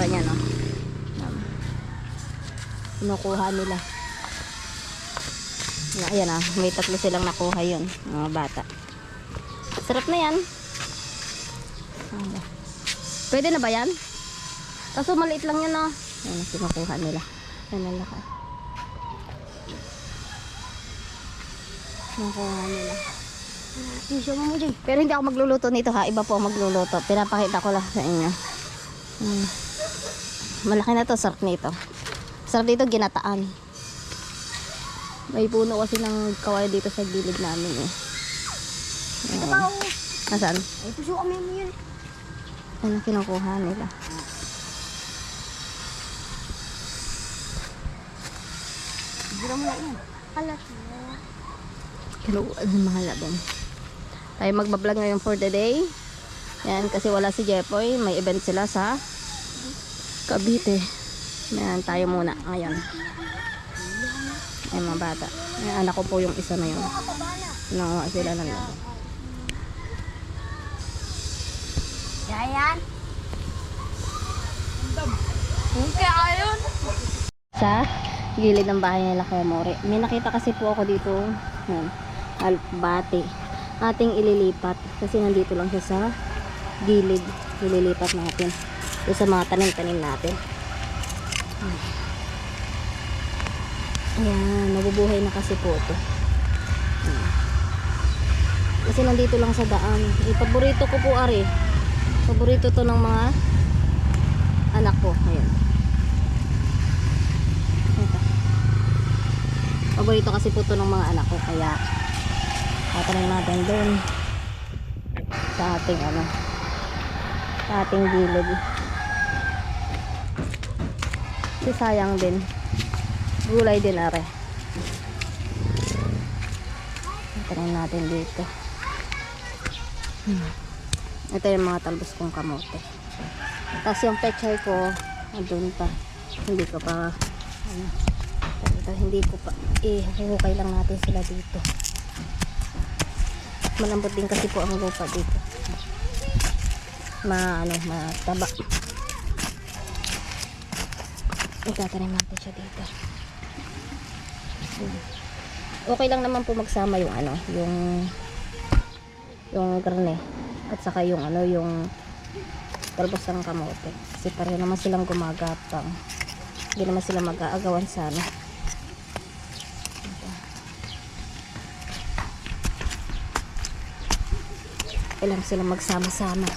niya, no? Kinukuha nila. Ayan ah, may 3 silang nakuha yun, mga bata. Sarap na yan. Pwede na ba yan? Kaso maliit lang yan, no? Ayan, kinukuha nila. Ayan ang laki. Kinukuha nila. Pero hindi ako magluluto nito ha, iba po ang magluluto. Pinapakita ko lang sa inyo. Malaki na to, sarap nito. Sarap dito ginataan. May puno kasi ng kawayan dito sa gilid namin eh. Nasaan? Ay, puso kami mo yun. Ano kinukuha nila? Bira mo na yan. Alat mo. Kinukuha ng mga labong. Tayo magbablog ngayon for the day. Yan, kasi wala si Jepoy. May event sila sa Cavite. Yan, tayo muna ngayon. Ay, mga bata. Ay, anak ko po yung isa na yun. Nanguha sila ng labong. Yan. Okay, ayun. Sa gilid ng bahay nila Kuya Mori. May nakita kasi po ako dito. Yan, alpbati. Ating ililipat. Kasi nandito lang siya sa gilid. Ililipat natin. Ito sa mga tanim-tanim natin. Ayan, nabubuhay na kasi po ito. Kasi nandito lang sa daan. Paborito ko po ari. Paborito to ng mga anak ko. Ayan. Ito. Paborito kasi po to ng mga anak ko. Kaya tatanong natin doon sa ating sa ating gilid. Kasi sayang din. Gulay din are. Tatanong natin dito. Ito yung mga talbos kong kamote. Tapos yung pechay ko andun pa. Hindi ko pa hindi ko pa huhukay lang natin sila dito. Malambot din kasi po ang lupa dito. Mataba. Itatanim natin siya dito. Okay lang naman po magsama yung yung garne at saka yung yung talbos ng kamote. Kasi pareho naman silang gumagapang. Hindi naman sila mag-aagawan sa Kailangan sila magsama-sama.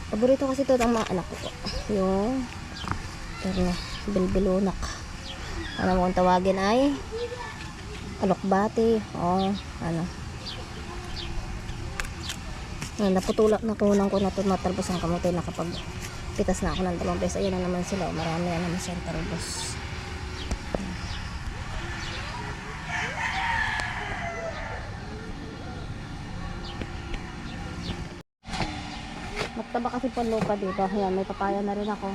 Paborito kasi ito ng mga anak ko po. Yung bilbilunak. Ano mo kung tawagin ay alokbati o naputulak na kunan ko na ito matalbos ang kamote. Nakapag pitas na ako ng 2 beses. Ayan na naman sila. Marami na naman siyang talbos. Magtaba kasi po lupa dito. Ayan, may papaya na rin ako.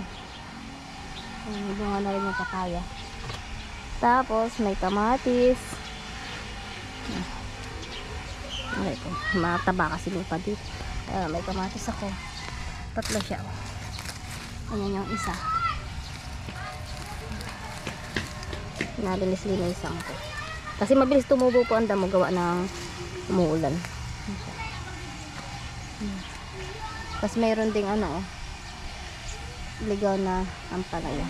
May bunga na rin yung papaya. Tapos may kamatis. Mataba kasi lupa dito. May kamatis ako. 3 siya. Ayan yung isa. Nalinis-linisan ko. Kasi mabilis tumubo po ang damo gawa ng umuulan. Tapos mayroon ding ligaw na ampalaya.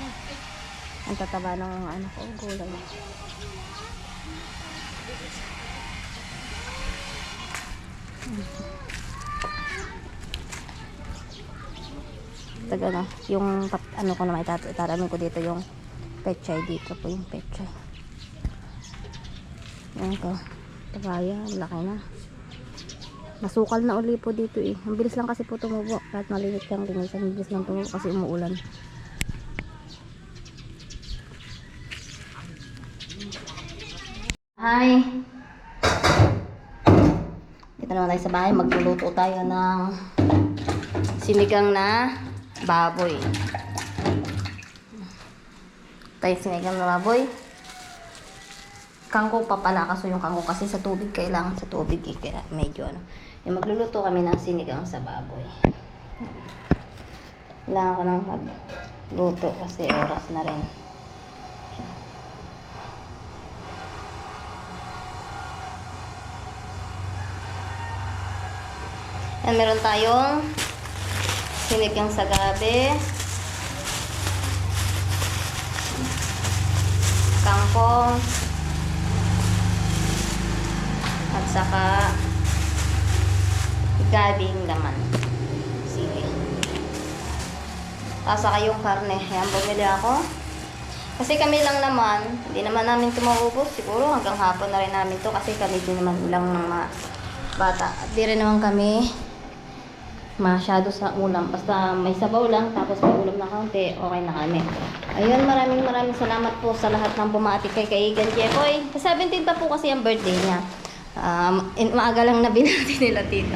Ang tataba ng gulay. Yung ko naman itaramin ko dito yung pechay dito po yung pechay. Yan ko. Tabaya, laki na. Nasukal na uli po dito eh. Ang bilis lang kasi po tumubo. Kahit maliit lang linisan, ang bilis lang tumubo kasi umuulan. Hi! Dito naman tayo sa bahay. Magluluto tayo ng sinigang na baboy. Tayo sinigang na baboy. Kangkong pa pala. Kaso yung kangkong kasi sa tubig. Kailangan sa tubig eh. Kaya medyo yung magluluto kami ng sinigang sa baboy. Kailangan ko ng luto kasi oras na rin. Yan, meron tayong sinigang sa gabi, kangkong, at saka gabing laman. Sige. Tapos saka yung karne. Yan, bumili ako. Kasi kami lang naman, hindi naman namin ito maubos. Siguro hanggang hapon na rin namin to kasi kami din naman lang ng mga bata. At di rin naman kami masyado sa ulam. Basta may sabaw lang, tapos may ulam na kaunti, okay na kami. Ayun, maraming salamat po sa lahat ng bumati kay Kaigan Jepoy. Sa 17 pa po kasi ang birthday niya. Maaga lang nabinati nila tito.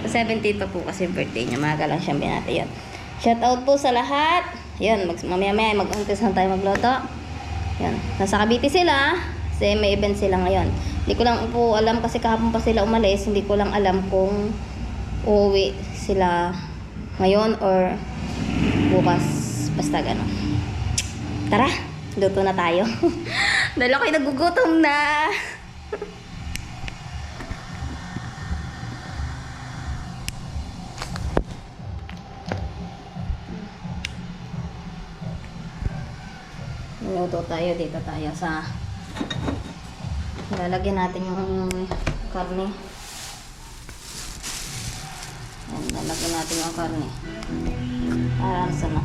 Sa 17 pa po kasi birthday niya. Maaga lang siyang binati yun. Shout out po sa lahat. Yun, mamaya-maya mag-umpisa na tayo magluto. Yun, nasa Cavite sila. Kasi may event sila ngayon. Hindi ko lang po alam kasi kahapon pa sila umalis. Hindi ko lang alam kung uuwi sila ngayon or bukas. Basta gano'n. Tara, luto na tayo. Dahil ako'y nagugutom na. Luto tayo, dito tayo sa lalagyan natin yung karne. Yan, lalagyan natin yung karne para sa na.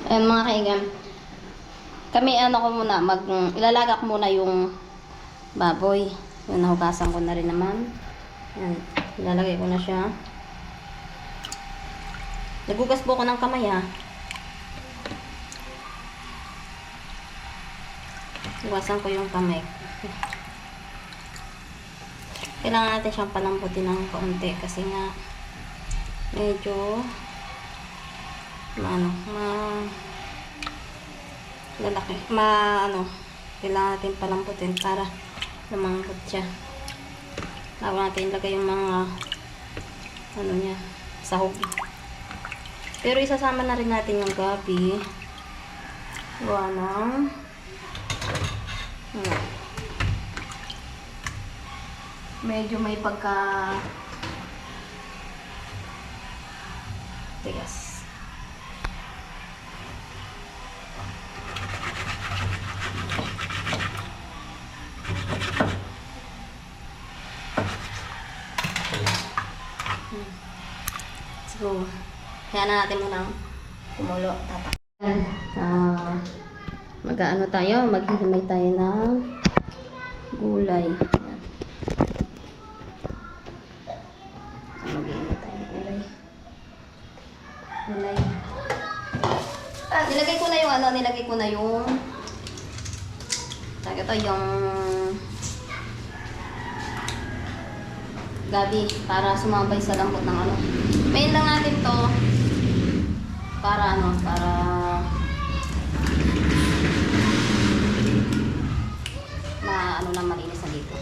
Ayan mga kaigan, kami ilalaga ko muna yung baboy. Yun, nahugasan ko na rin naman. Yan, ilalagay ko na siya. Nagugas po ko ng kamay ha. Hugasan ko yung kamay. Kailangan natin siyang palambutin ng kaunti kasi nga medyo lalaki. Kailangan natin palambutin para lumambot siya. Bago natin ilagay yung mga niya, sahog. Pero isasama na rin natin yung gabi. Gawa ng medyo may pagka tigas. So, kaya na natin munang kumulo. Tatak. Mag-ano tayo? Maghihimay tayo ng gulay. Maghihimay tayo ng gulay. Nilagay ko na yung ito yung gabi para sumabay sa lambot ng main lang natin to para na malinis na dito.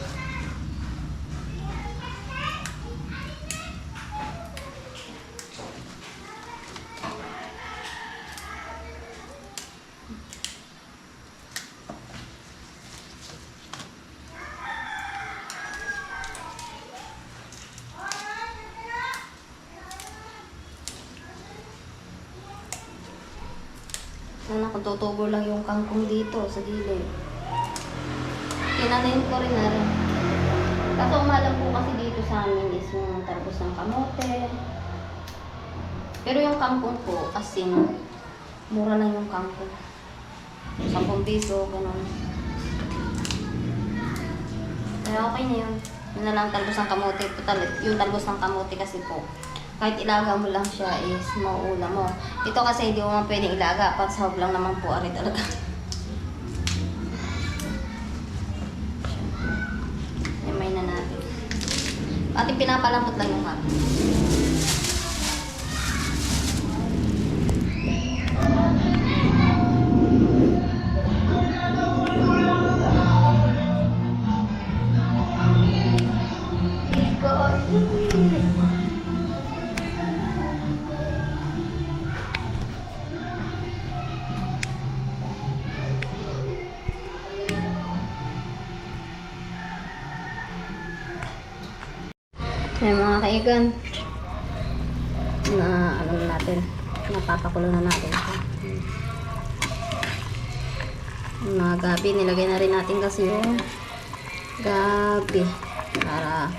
Nakatutubo lang yung kangkong dito sa gilid. Kinanayin ko rin na rin. Kaso umalam po kasi dito sa amin is yung talbos ng kamote. Pero yung kangkong po, asin, mura lang yung kangkong. 10 piso, ganun. Kaya okay na yun. Yun na lang talbos ng kamote. Yung talbos ng kamote kasi po, kahit ilaga mo lang siya is mauulam mo. Ito kasi hindi mo man pwedeng ilaga. Pansahog lang naman po ari talaga. Imay na natin. Ating pinapalambot lang yung hapon. Ayan mga kaigan. Na ano na natin. Napapakulo na natin ito. Mga gabi, nilagay na rin natin kasi yung gabi para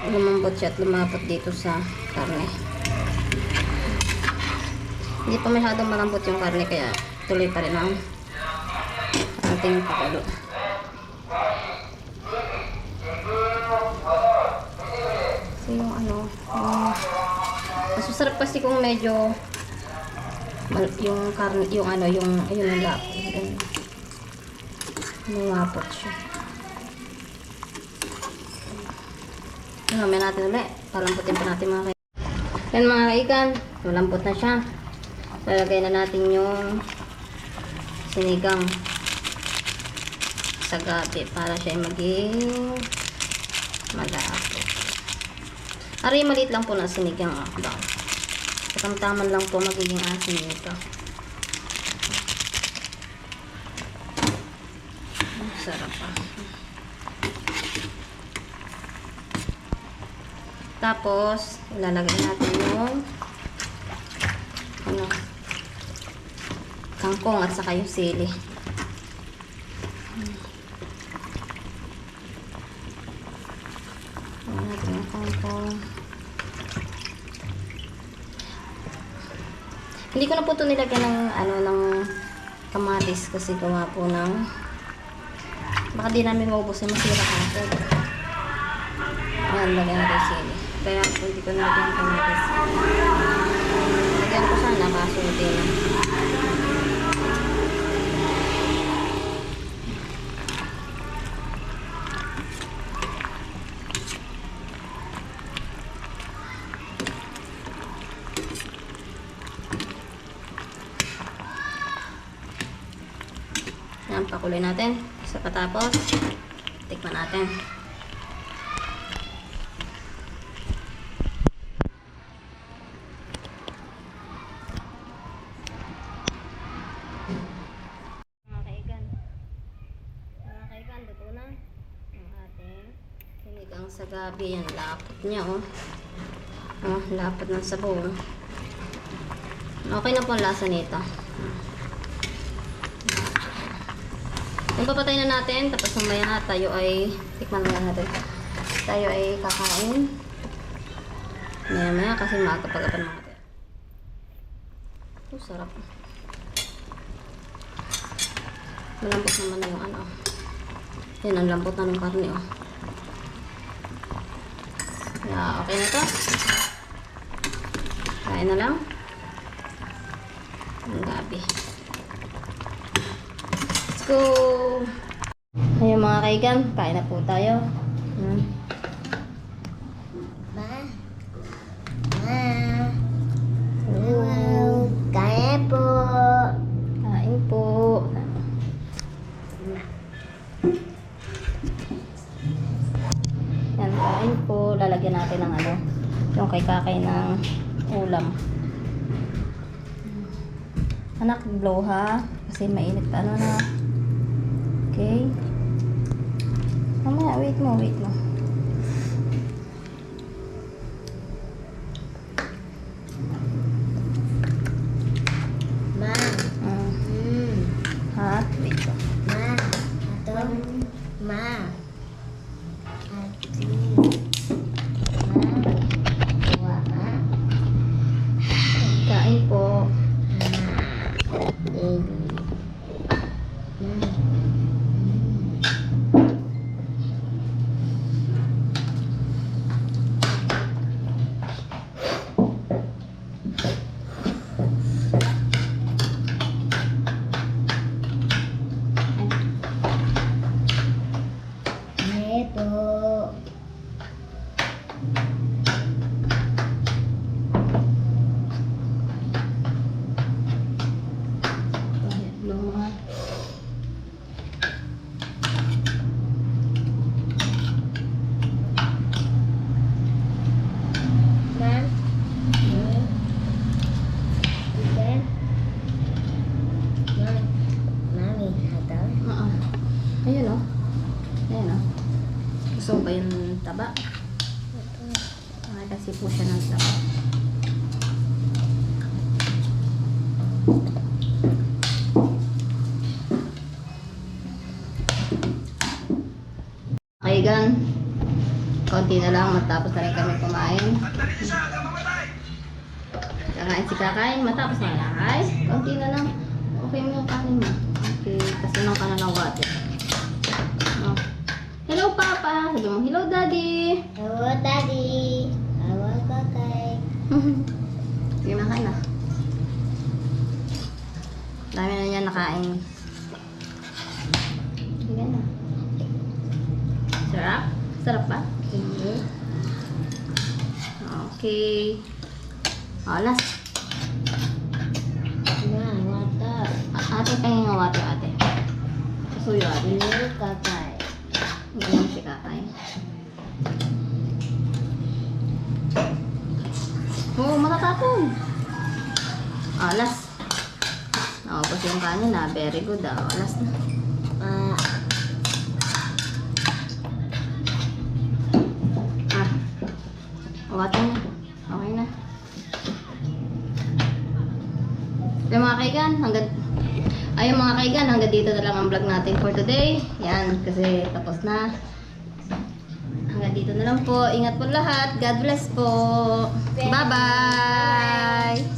lumambot siya at lumapot dito sa karne. Hindi pa masyadong malambot yung karne kaya tuloy pa rin ang ating pakulo. So yung ano, mas masarap kasi kung medyo yung karne, yung ano, yung ayun yung lap. Lumapot siya. Mamaya natin ulit. Palamputin pa natin mga kaigan. Yan mga kaigan. Malambot na siya. Lalagay na natin yung sinigang sa gabi para siya maging malapot. Aray, maliit lang po na sinigang. Tamtaman lang po magiging asin nito. Sarap pa. Tapos, ilalagay natin yung ano, kangkong at saka yung sili. Ilalagay natin yung kangkong. Hindi ko na po ito nilagyan ng ano, ng kamatis kasi gawa po ng baka di namin maubos na masira ako. Ayan, lagyan natin sili. Kaya po hindi ko nilagyan ng kamatis. Lagyan ko sana kaso hindi na. Yan, pakuloy natin. Sa patapos, tikman natin. Mga kaigan, luto na ang ating sinigang sa gabi. Yan, lapot niya, oh. Oh, lapot ng sabaw. Okay na po ang lasa nito. Yung papatay na natin, tapos mamaya tayo ay tikman na natin. Tayo ay kakain. Maya kasi makakapagapan natin. Oh, sarap. Malambot naman na yung ano. Yan, ang lambot na ng karne, oh. Yeah, okay na to. Kain na lang. Ang gabi. So, ayun mga kaigan, kain na po tayo. Ma. Hello. Kain po. Kain po. Yan, kain po. Lalagyan natin ng ano, yung kay kakay ng ulam. Anak, blow ha. Kasi mainit pa ano na. Okay. Mamaya, wait mo. Ma. Hot, wait ko. Ma. Ato. Ma. Ati. Ma. Kuha ka. Kain po. Ito. Blow ha. Ma. Ikan. Ma. Mami. Ato. Ayun oh. Gusto mo ba yung taba? kasi po siya ng sarap. Okay, gang. Konti na lang, matapos na rin kami kumain. Kakain si kakain, matapos na lang. Ay, konti na lang. Okay mo yung kanin mo. Okay, kasi nang ka na ng water. Oh. Hello, Papa. Sabi mo, hello, Daddy. Hello, Daddy. Hello, Kakay. Sige, makain na. Dami na niya nakain. Sige na. Sarap? Sarap ba? Hindi. Okay. Alas. Nga, wata. Ate, pahingin nga water, ate. Susuyo, ate. Hello, Kakay. Ganyan si kakay. Oo, matatapon. Alas. Nakapos yung kanin na. Very good, ah. Alas na. Water na. Okay na. Yung mga kaigan, hanggang dito na lang ang vlog natin for today. Yan, kasi tapos na. Hanggang dito na lang po. Ingat po lahat. God bless po. Bye-bye!